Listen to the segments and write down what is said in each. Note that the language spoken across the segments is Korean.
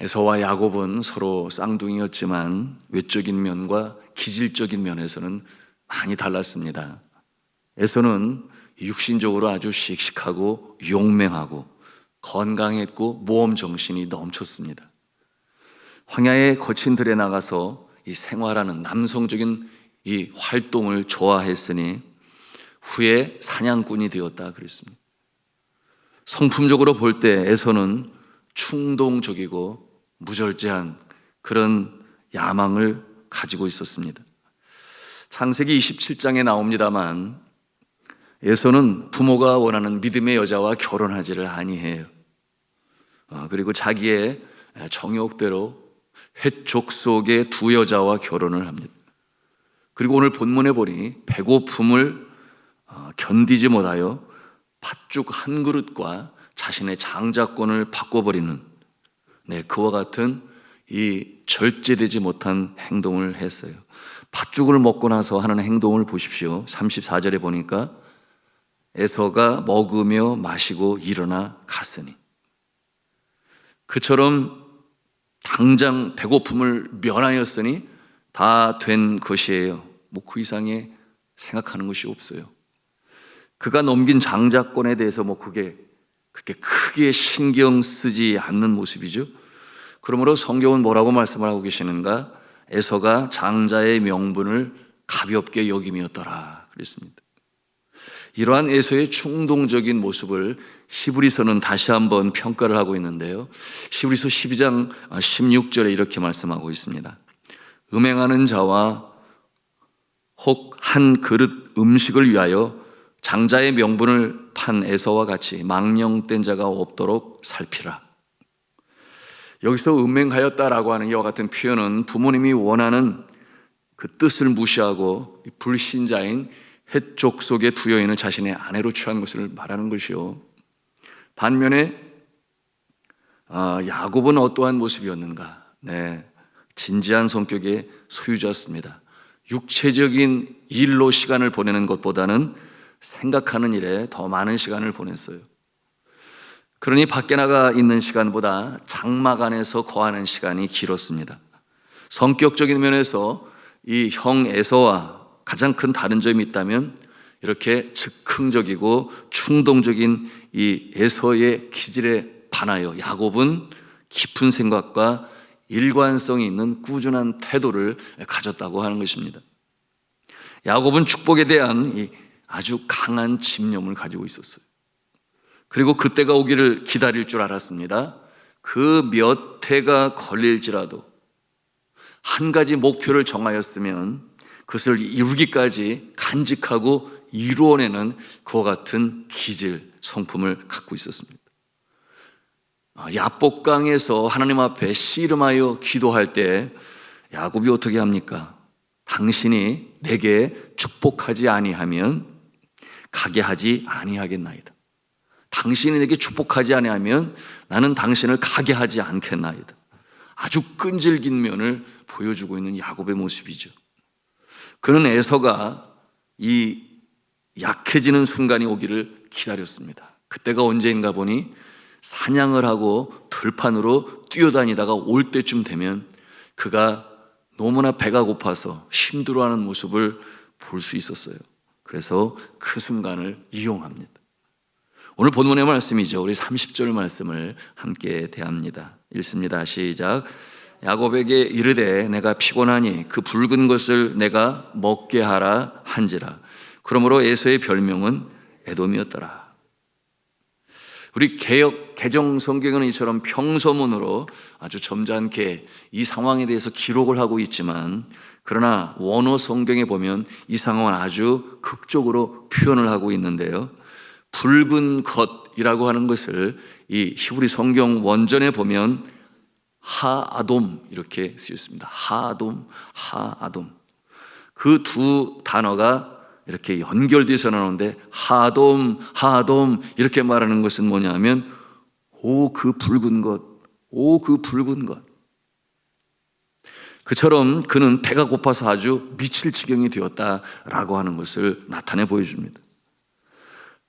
에서와 야곱은 서로 쌍둥이였지만 외적인 면과 기질적인 면에서는 많이 달랐습니다. 에서는 육신적으로 아주 씩씩하고 용맹하고 건강했고 모험 정신이 넘쳤습니다. 황야의 거친 들에 나가서 이 생활하는 남성적인 이 활동을 좋아했으니 후에 사냥꾼이 되었다 그랬습니다. 성품적으로 볼 때 에서는 충동적이고 무절제한 그런 야망을 가지고 있었습니다. 창세기 27장에 나옵니다만 에서는 부모가 원하는 믿음의 여자와 결혼하지를 아니해요. 그리고 자기의 정욕대로 헷 족속의 두 여자와 결혼을 합니다. 그리고 오늘 본문에 보니 배고픔을 견디지 못하여 팥죽 한 그릇과 자신의 장자권을 바꿔버리는 그와 같은 이 절제되지 못한 행동을 했어요. 팥죽을 먹고 나서 하는 행동을 보십시오. 34절에 보니까 에서가 먹으며 마시고 일어나 갔으니, 그처럼 당장 배고픔을 면하였으니 다 된 것이에요. 그 이상의 생각하는 것이 없어요. 그가 넘긴 장자권에 대해서 그게 그렇게 크게 신경 쓰지 않는 모습이죠. 그러므로 성경은 뭐라고 말씀을 하고 계시는가? 에서가 장자의 명분을 가볍게 여김이었더라 그랬습니다. 이러한 에서의 충동적인 모습을 히브리서는 다시 한번 평가를 하고 있는데요, 히브리서 12장 16절에 이렇게 말씀하고 있습니다. 음행하는 자와 혹 한 그릇 음식을 위하여 장자의 명분을 판 에서와 같이 망령된 자가 없도록 살피라. 여기서 음행하였다라고 하는 이와 같은 표현은 부모님이 원하는 그 뜻을 무시하고 불신자인 헷 족속의 두 여인을 자신의 아내로 취한 것을 말하는 것이요, 반면에 야곱은 어떠한 모습이었는가? 진지한 성격의 소유자였습니다. 육체적인 일로 시간을 보내는 것보다는 생각하는 일에 더 많은 시간을 보냈어요. 그러니 밖에 나가 있는 시간보다 장막 안에서 거하는 시간이 길었습니다. 성격적인 면에서 이 형 에서와 가장 큰 다른 점이 있다면 이렇게 즉흥적이고 충동적인 이 에서의 기질에 반하여 야곱은 깊은 생각과 일관성이 있는 꾸준한 태도를 가졌다고 하는 것입니다. 야곱은 축복에 대한 이 아주 강한 집념을 가지고 있었어요. 그리고 그때가 오기를 기다릴 줄 알았습니다. 그 몇 해가 걸릴지라도 한 가지 목표를 정하였으면 그것을 이루기까지 간직하고 이루어내는 그와 같은 기질, 성품을 갖고 있었습니다. 야복강에서 하나님 앞에 씨름하여 기도할 때 야곱이 어떻게 합니까? 당신이 내게 축복하지 아니하면 가게 하지 아니하겠나이다. 당신이 내게 축복하지 아니하면 나는 당신을 가게 하지 않겠나이다. 아주 끈질긴 면을 보여주고 있는 야곱의 모습이죠. 그는 에서가 이 약해지는 순간이 오기를 기다렸습니다. 그때가 언제인가 보니 사냥을 하고 들판으로 뛰어다니다가 올 때쯤 되면 그가 너무나 배가 고파서 힘들어하는 모습을 볼 수 있었어요. 그래서 그 순간을 이용합니다. 오늘 본문의 말씀이죠. 우리 30절 말씀을 함께 대합니다. 읽습니다. 시작. 야곱에게 이르되 내가 피곤하니 그 붉은 것을 내가 먹게 하라 한지라. 그러므로 에서의 별명은 에돔이었더라. 우리 개정 성경은 이처럼 평서문으로 아주 점잖게 이 상황에 대해서 기록을 하고 있지만, 그러나 원어 성경에 보면 이 상황은 아주 극적으로 표현을 하고 있는데요, 붉은 것이라고 하는 것을 이 히브리 성경 원전에 보면 하아돔 이렇게 쓰였습니다. 하아돔, 하아돔. 그 두 단어가 이렇게 연결돼서 나오는데 하돔, 하돔 이렇게 말하는 것은 뭐냐면 오 그 붉은 것, 오 그 붉은 것. 그처럼 그는 배가 고파서 아주 미칠 지경이 되었다라고 하는 것을 나타내 보여줍니다.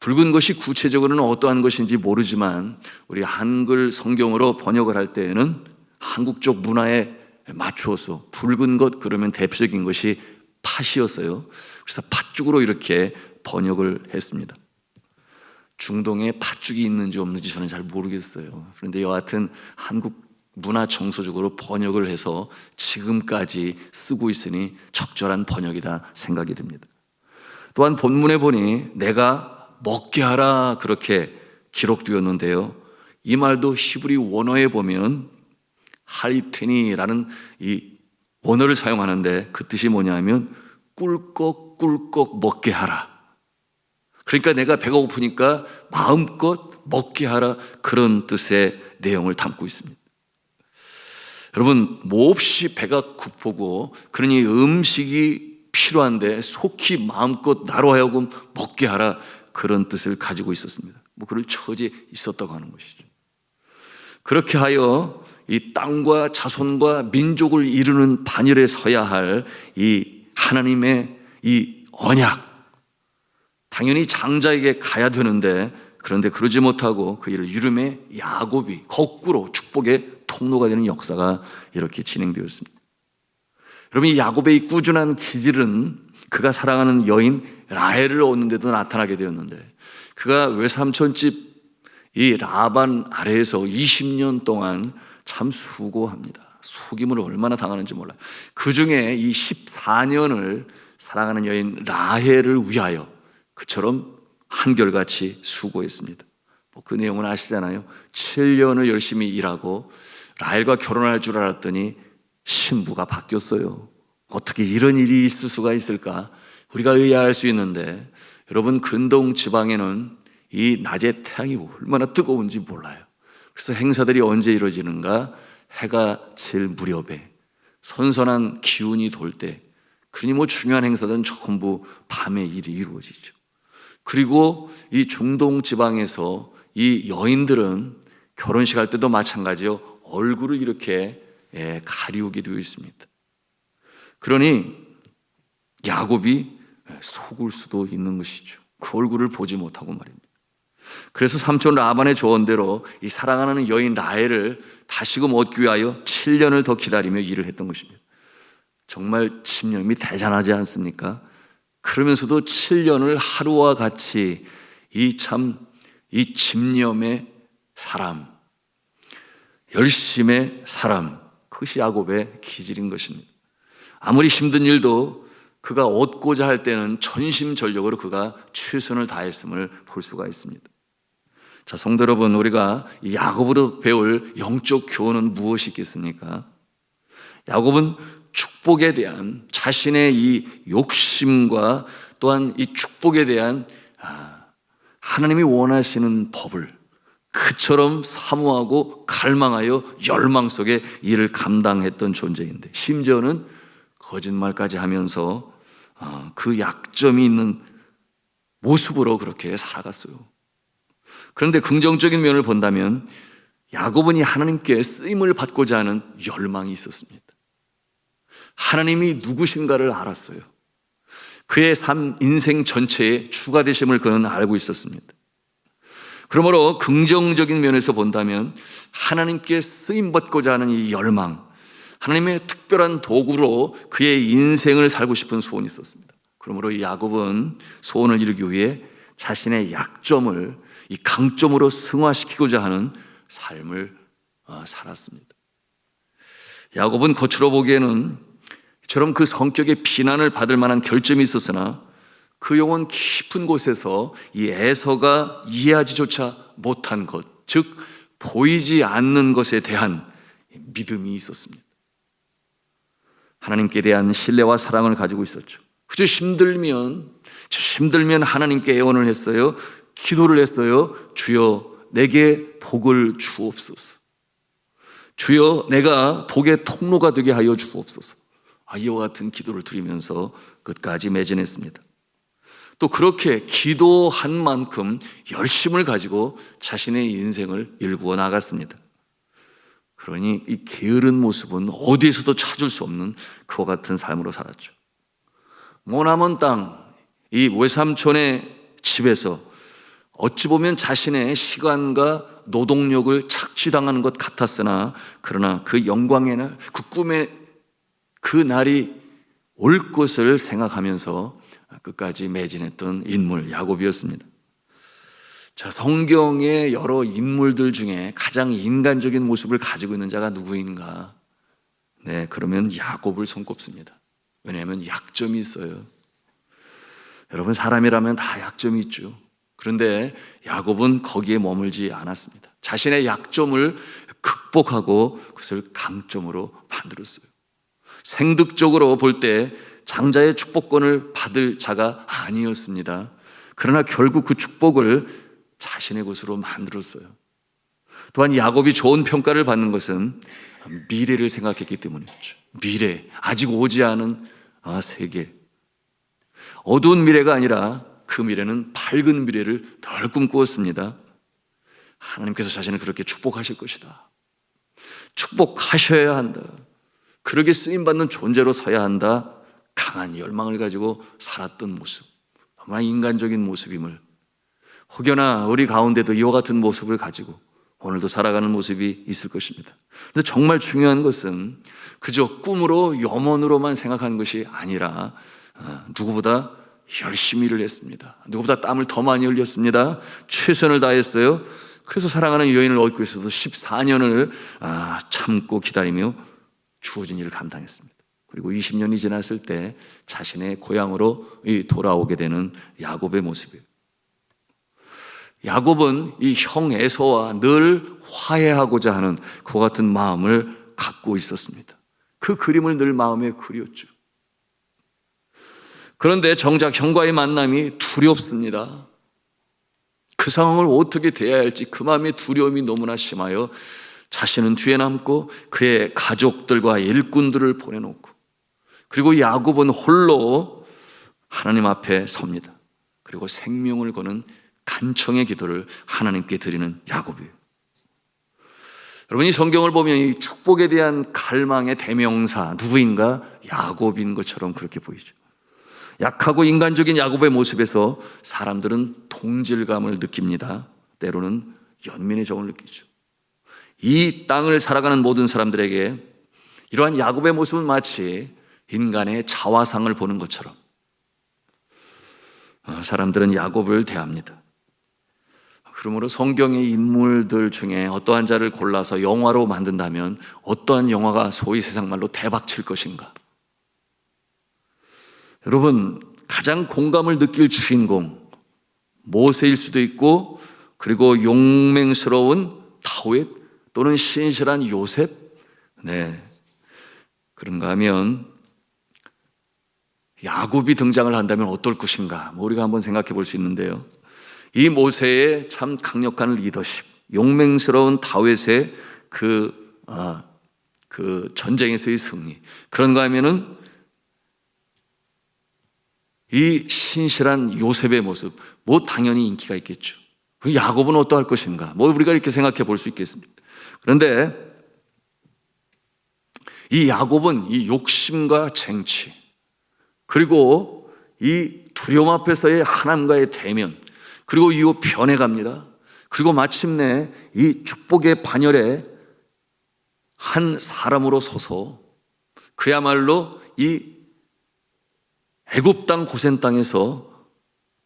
붉은 것이 구체적으로는 어떠한 것인지 모르지만 우리 한글 성경으로 번역을 할 때에는 한국 쪽 문화에 맞추어서 붉은 것 그러면 대표적인 것이 팥이었어요. 그래서 팥죽으로 이렇게 번역을 했습니다. 중동에 팥죽이 있는지 없는지 저는 잘 모르겠어요. 그런데 여하튼 한국 문화 정서적으로 번역을 해서 지금까지 쓰고 있으니 적절한 번역이다 생각이 듭니다. 또한 본문에 보니 내가 먹게 하라 그렇게 기록되었는데요. 이 말도 히브리 원어에 보면 할테니라는 이 원어를 사용하는데 그 뜻이 뭐냐면 꿀꺽꿀꺽 먹게 하라. 그러니까 내가 배가 고프니까 마음껏 먹게 하라, 그런 뜻의 내용을 담고 있습니다. 여러분, 몹시 배가 고프고 그러니 음식이 필요한데 속히 마음껏 나로 하여금 먹게 하라, 그런 뜻을 가지고 있었습니다. 그럴 처지에 있었다고 하는 것이죠. 그렇게 하여 이 땅과 자손과 민족을 이루는 반열에 서야 할 이 하나님의 이 언약, 당연히 장자에게 가야 되는데, 그런데 그러지 못하고 그 일을 이름의 야곱이 거꾸로 축복의 통로가 되는 역사가 이렇게 진행되었습니다. 여러분, 이 야곱의 이 꾸준한 기질은 그가 사랑하는 여인 라헬을 얻는 데도 나타나게 되었는데, 그가 외삼촌집 이 라반 아래에서 20년 동안 참 수고합니다. 속임을 얼마나 당하는지 몰라요. 그 중에 이 14년을 사랑하는 여인 라헬을 위하여 그처럼 한결같이 수고했습니다. 그 내용은 아시잖아요. 7년을 열심히 일하고 라헬과 결혼할 줄 알았더니 신부가 바뀌었어요. 어떻게 이런 일이 있을 수가 있을까? 우리가 의아할 수 있는데, 여러분, 근동 지방에는 이 낮에 태양이 얼마나 뜨거운지 몰라요. 그래서 행사들이 언제 이루어지는가? 해가 질 무렵에 선선한 기운이 돌 때, 그러니 중요한 행사들은 전부 밤에 일이 이루어지죠. 그리고 이 중동 지방에서 이 여인들은 결혼식 할 때도 마찬가지요, 얼굴을 이렇게 가리우게 되어 있습니다. 그러니 야곱이 속을 수도 있는 것이죠. 그 얼굴을 보지 못하고 말입니다. 그래서 삼촌 라반의 조언대로 이 사랑하는 여인 라헬을 다시금 얻기 위하여 7년을 더 기다리며 일을 했던 것입니다. 정말 집념이 대단하지 않습니까? 그러면서도 7년을 하루와 같이 이 집념의 사람, 열심의 사람, 그것이 야곱의 기질인 것입니다. 아무리 힘든 일도 그가 얻고자 할 때는 전심전력으로 그가 최선을 다했음을 볼 수가 있습니다. 자, 성도 여러분, 우리가 이 야곱으로 배울 영적 교훈은 무엇이 있겠습니까? 야곱은 축복에 대한 자신의 이 욕심과 또한 이 축복에 대한 하나님이 원하시는 법을 그처럼 사모하고 갈망하여 열망 속에 일을 감당했던 존재인데, 심지어는 거짓말까지 하면서 그 약점이 있는 모습으로 그렇게 살아갔어요. 그런데 긍정적인 면을 본다면 야곱은 이 하나님께 쓰임을 받고자 하는 열망이 있었습니다. 하나님이 누구신가를 알았어요. 그의 삶, 인생 전체의 주가 되심을 그는 알고 있었습니다. 그러므로 긍정적인 면에서 본다면 하나님께 쓰임받고자 하는 이 열망, 하나님의 특별한 도구로 그의 인생을 살고 싶은 소원이 있었습니다. 그러므로 이 야곱은 소원을 이루기 위해 자신의 약점을 이 강점으로 승화시키고자 하는 삶을 살았습니다. 야곱은 겉으로 보기에는 이처럼 그 성격에 비난을 받을 만한 결점이 있었으나 그 영혼 깊은 곳에서 이 에서가 이해하지조차 못한 것, 즉 보이지 않는 것에 대한 믿음이 있었습니다. 하나님께 대한 신뢰와 사랑을 가지고 있었죠. 그저 힘들면 하나님께 애원을 했어요. 기도를 했어요. 주여 내게 복을 주옵소서. 주여 내가 복의 통로가 되게 하여 주옵소서. 이와 같은 기도를 드리면서 끝까지 매진했습니다. 또 그렇게 기도한 만큼 열심을 가지고 자신의 인생을 일구어 나갔습니다. 그러니 이 게으른 모습은 어디에서도 찾을 수 없는 그와 같은 삶으로 살았죠. 머나먼 땅, 이 외삼촌의 집에서 어찌 보면 자신의 시간과 노동력을 착취당하는 것 같았으나 그러나 그 영광의 날, 그 꿈의 그 날이 올 것을 생각하면서 끝까지 매진했던 인물 야곱이었습니다. 자, 성경의 여러 인물들 중에 가장 인간적인 모습을 가지고 있는 자가 누구인가? 네, 그러면 야곱을 손꼽습니다. 왜냐하면 약점이 있어요. 여러분, 사람이라면 다 약점이 있죠. 그런데 야곱은 거기에 머물지 않았습니다. 자신의 약점을 극복하고 그것을 강점으로 만들었어요. 생득적으로 볼 때 장자의 축복권을 받을 자가 아니었습니다. 그러나 결국 그 축복을 자신의 것으로 만들었어요. 또한 야곱이 좋은 평가를 받는 것은 미래를 생각했기 때문이었죠. 미래, 아직 오지 않은 세계, 어두운 미래가 아니라 그 미래는 밝은 미래를 늘 꿈꾸었습니다. 하나님께서 자신을 그렇게 축복하실 것이다, 축복하셔야 한다, 그렇게 쓰임받는 존재로 서야 한다, 강한 열망을 가지고 살았던 모습, 너무나 인간적인 모습임을, 혹여나 우리 가운데도 이와 같은 모습을 가지고 오늘도 살아가는 모습이 있을 것입니다. 그런데 정말 중요한 것은 그저 꿈으로 염원으로만 생각하는 것이 아니라 누구보다 열심히 일을 했습니다. 누구보다 땀을 더 많이 흘렸습니다. 최선을 다했어요. 그래서 사랑하는 여인을 얻고 있어도 14년을 참고 기다리며 주어진 일을 감당했습니다. 그리고 20년이 지났을 때 자신의 고향으로 돌아오게 되는 야곱의 모습이에요. 야곱은 이 형 에서와 늘 화해하고자 하는 그와 같은 마음을 갖고 있었습니다. 그 그림을 늘 마음에 그렸죠. 그런데 정작 형과의 만남이 두렵습니다. 그 상황을 어떻게 대해야 할지 그 마음의 두려움이 너무나 심하여 자신은 뒤에 남고 그의 가족들과 일꾼들을 보내놓고, 그리고 야곱은 홀로 하나님 앞에 섭니다. 그리고 생명을 거는 간청의 기도를 하나님께 드리는 야곱이에요. 여러분, 이 성경을 보면 이 축복에 대한 갈망의 대명사 누구인가? 야곱인 것처럼 그렇게 보이죠. 약하고 인간적인 야곱의 모습에서 사람들은 동질감을 느낍니다. 때로는 연민의 정을 느끼죠. 이 땅을 살아가는 모든 사람들에게 이러한 야곱의 모습은 마치 인간의 자화상을 보는 것처럼 사람들은 야곱을 대합니다. 그러므로 성경의 인물들 중에 어떠한 자를 골라서 영화로 만든다면 어떠한 영화가 소위 세상말로 대박칠 것인가? 여러분, 가장 공감을 느낄 주인공 모세일 수도 있고, 그리고 용맹스러운 다윗 또는 신실한 요셉, 네, 그런가 하면 야곱이 등장을 한다면 어떨 것인가? 우리가 한번 생각해 볼 수 있는데요. 이 모세의 참 강력한 리더십, 용맹스러운 다윗의 그 전쟁에서의 승리, 그런가 하면은 이 신실한 요셉의 모습, 당연히 인기가 있겠죠. 야곱은 어떠할 것인가? 우리가 이렇게 생각해 볼 수 있겠습니다. 그런데 이 야곱은 이 욕심과 쟁취, 그리고 이 두려움 앞에서의 하나님과의 대면, 그리고 이후 변해갑니다. 그리고 마침내 이 축복의 반열에 한 사람으로 서서 그야말로 이 애굽 땅 고센 땅에서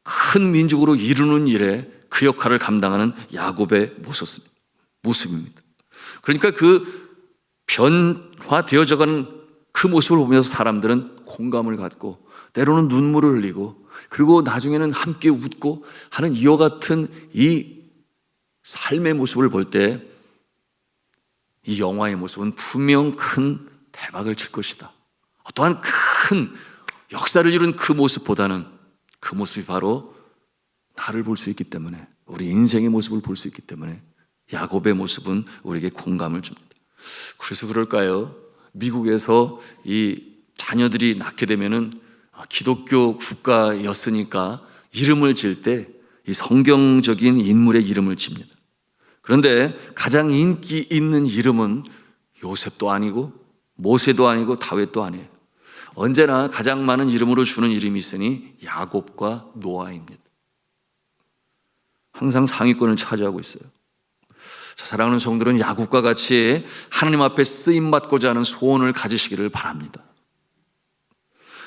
큰 민족으로 이루는 일에 그 역할을 감당하는 야곱의 모습입니다. 그러니까 그 변화되어져가는 그 모습을 보면서 사람들은 공감을 갖고 때로는 눈물을 흘리고, 그리고 나중에는 함께 웃고 하는 이와 같은 이 삶의 모습을 볼 때 이 영화의 모습은 분명 큰 대박을 칠 것이다, 어떠한 큰 역사를 이룬 그 모습보다는 그 모습이 바로 나를 볼 수 있기 때문에, 우리 인생의 모습을 볼 수 있기 때문에 야곱의 모습은 우리에게 공감을 줍니다. 그래서 그럴까요? 미국에서 이 자녀들이 낳게 되면은 기독교 국가였으니까 이름을 지을 때 이 성경적인 인물의 이름을 집니다. 그런데 가장 인기 있는 이름은 요셉도 아니고 모세도 아니고 다윗도 아니에요. 언제나 가장 많은 이름으로 주는 이름이 있으니 야곱과 노아입니다. 항상 상위권을 차지하고 있어요. 사랑하는 성도들은 야곱과 같이 하나님 앞에 쓰임받고자 하는 소원을 가지시기를 바랍니다.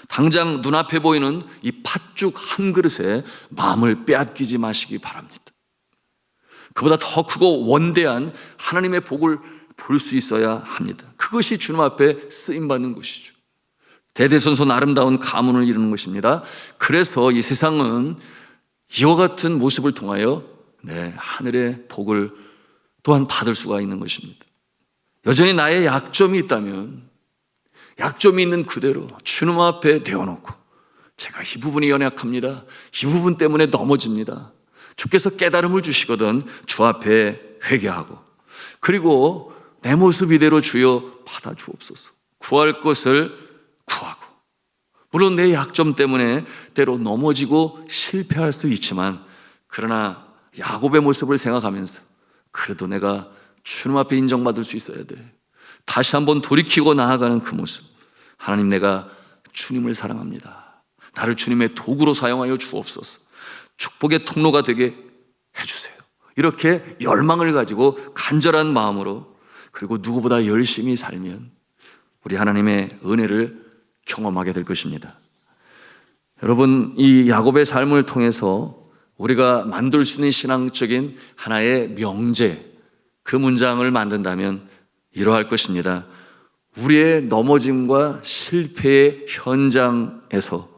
당장 눈앞에 보이는 이 팥죽 한 그릇에 마음을 빼앗기지 마시기 바랍니다. 그보다 더 크고 원대한 하나님의 복을 볼 수 있어야 합니다. 그것이 주님 앞에 쓰임받는 것이죠. 대대손손 아름다운 가문을 이루는 것입니다. 그래서 이 세상은 이와 같은 모습을 통하여 하늘의 복을 또한 받을 수가 있는 것입니다. 여전히 나의 약점이 있다면 약점이 있는 그대로 주님 앞에 내어놓고, 제가 이 부분이 연약합니다, 이 부분 때문에 넘어집니다, 주께서 깨달음을 주시거든 주 앞에 회개하고, 그리고 내 모습 이대로 주여 받아 주옵소서. 구할 것을 구하고, 물론 내 약점 때문에 때로 넘어지고 실패할 수 있지만, 그러나 야곱의 모습을 생각하면서 그래도 내가 주님 앞에 인정받을 수 있어야 돼. 다시 한번 돌이키고 나아가는 그 모습. 하나님, 내가 주님을 사랑합니다. 나를 주님의 도구로 사용하여 주옵소서. 축복의 통로가 되게 해주세요. 이렇게 열망을 가지고 간절한 마음으로, 그리고 누구보다 열심히 살면 우리 하나님의 은혜를 경험하게 될 것입니다. 여러분, 이 야곱의 삶을 통해서 우리가 만들 수 있는 신앙적인 하나의 명제, 그 문장을 만든다면 이러할 것입니다. 우리의 넘어짐과 실패의 현장에서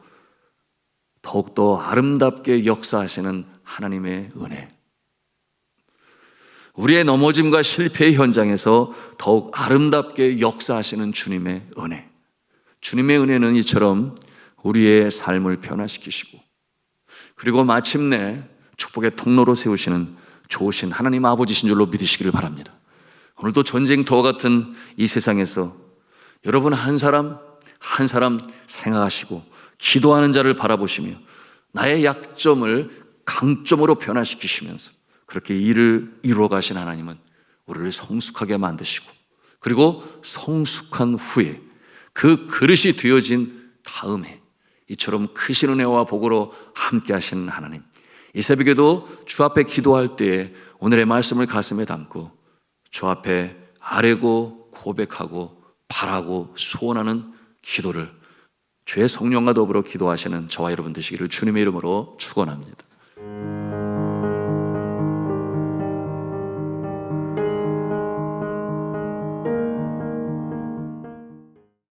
더욱더 아름답게 역사하시는 하나님의 은혜, 우리의 넘어짐과 실패의 현장에서 더욱 아름답게 역사하시는 주님의 은혜. 주님의 은혜는 이처럼 우리의 삶을 변화시키시고, 그리고 마침내 축복의 통로로 세우시는 좋으신 하나님 아버지신 줄로 믿으시기를 바랍니다. 오늘도 전쟁터와 같은 이 세상에서 여러분 한 사람 한 사람 생각하시고 기도하는 자를 바라보시며 나의 약점을 강점으로 변화시키시면서 그렇게 일을 이루어 가신 하나님은 우리를 성숙하게 만드시고, 그리고 성숙한 후에 그 그릇이 되어진 다음에 이처럼 크신 은혜와 복으로 함께 하시는 하나님, 이 새벽에도 주 앞에 기도할 때에 오늘의 말씀을 가슴에 담고 주 앞에 아뢰고 고백하고 바라고 소원하는 기도를 주의 성령과 더불어 기도하시는 저와 여러분 되시기를 주님의 이름으로 축원합니다.